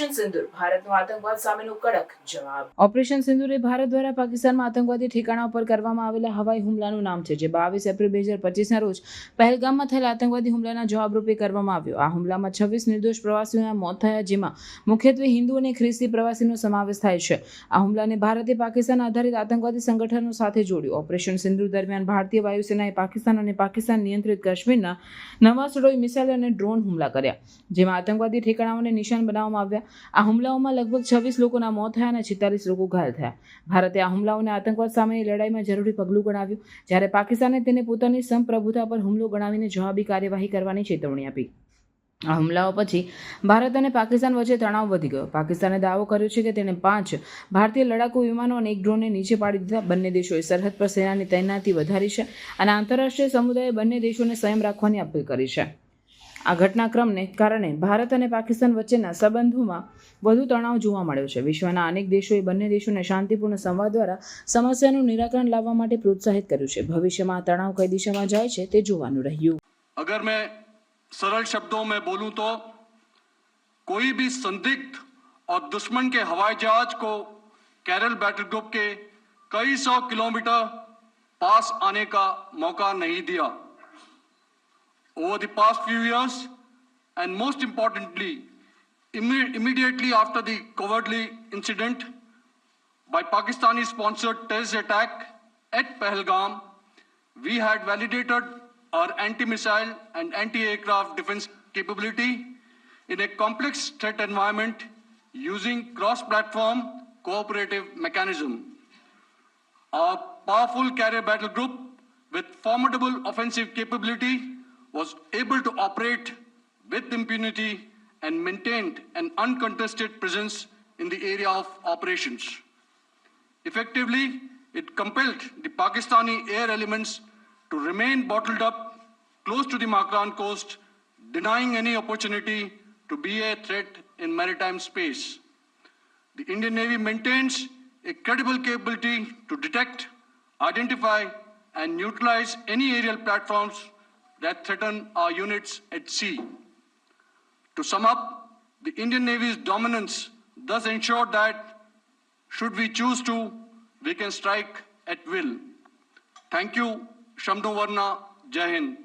Operation સિંદૂર ભારતનો આતંકવાદ સામેનો કડક જવાબ. ઓપરેશન સિંદૂર એ ભારત દ્વારા પાકિસ્તાનમાં આતંકવાદી ઠેકાણા પર કરવામાં આવેલા હવાઈ હુમલાનું નામ છે, જે 22 એપ્રિલ 2025ના રોજ પહેલગામમાં થયેલા આતંકવાદી હુમલાના જવાબરૂપે કરવામાં આવ્યો. આ હુમલામાં 26 નિર્દોષ પ્રવાસીઓના મોત થયા, જેમાં મુખ્યત્વે હિન્દુ અને ખ્રિસ્તી પ્રવાસીનો સમાવેશ થાય છે. આ હુમલાને ભારતે પાકિસ્તાન આધારિત આતંકવાદી સંગઠનો સાથે જોડ્યું. ઓપરેશન સિંદૂર દરમિયાન ભારતીય વાયુસેનાએ પાકિસ્તાન અને પાકિસ્તાન નિયંત્રિત કાશ્મીરના 9 સ્થળોએ મિસાઇલ અને ડ્રોન હુમલા કર્યા, જેમાં આતંકવાદી ઠેકાણાઓને નિશાન બનાવવામાં આવ્યા. આ હુમલાઓમાં લગભગ 26 લોકોના મોત થયા અને 46 લોકો ઘાયલ થયા. ભારતે આ હુમલાઓને આતંકવાદ સામેની લડાઈમાં જરૂરી પગલું ગણાવ્યું, જ્યારે પાકિસ્તાને તેને પોતાની સંપ્રભુતા પર હુમલો ગણાવીને જવાબી કાર્યવાહી કરવાની ચેતવણી આપી. આ હુમલાઓ પછી ભારત અને પાકિસ્તાન વચ્ચે તણાવ વધી ગયો. પાકિસ્તાને દાવો કર્યો છે કે તેણે 5 ભારતીય લડાકુ વિમાનો અને 1 ડ્રોનને નીચે પાડી દીધા. બંને દેશોએ સરહદ પર સેનાની તૈનાતી વધારી છે અને આંતરરાષ્ટ્રીય સમુદાયે બંને દેશોને સંયમ રાખવાની અપીલ કરી છે. આ ઘટનાક્રમને કારણે ભારત અને પાકિસ્તાન વચ્ચેના સંબંધોમાં વધુ તણાવ જોવા મળ્યો છે. વિશ્વના અનેક દેશોએ બંને દેશોને શાંતિપૂર્ણ સંવાદ દ્વારા સમસ્યાનું નિરાકરણ લાવવા માટે પ્રોત્સાહિત કર્યું છે. ભવિષ્યમાં આ તણાવ કઈ દિશામાં જાય છે તે જોવાનું રહ્યું. अगर मैं सरल शब्दों में बोलूं तो कोई भी संदिग्ध और दुश्मन के हवाई जहाज को कैरल बैटल ग्रुप के कई 100 किलोमीटर पास आने का मौका नहीं दिया. Over the past few years, and most importantly, immediately after the cowardly incident by Pakistani-sponsored terrorist attack at Pahalgam, we had validated our anti-missile and anti-aircraft defense capability in a complex threat environment using cross-platform cooperative mechanism. Our powerful carrier battle group with formidable offensive capability was able to operate with impunity and maintained an uncontested presence in the area of operations. Effectively, it compelled the Pakistani air elements to remain bottled up close to the Makran coast, denying any opportunity to be a threat in maritime space. The Indian Navy maintains a credible capability to detect, identify, and neutralize any aerial platforms that threaten our units at sea. To sum up, the Indian Navy's dominance thus ensured that, should we choose to, we can strike at will. Thank you, Shamdhu Varna, Jai Hind.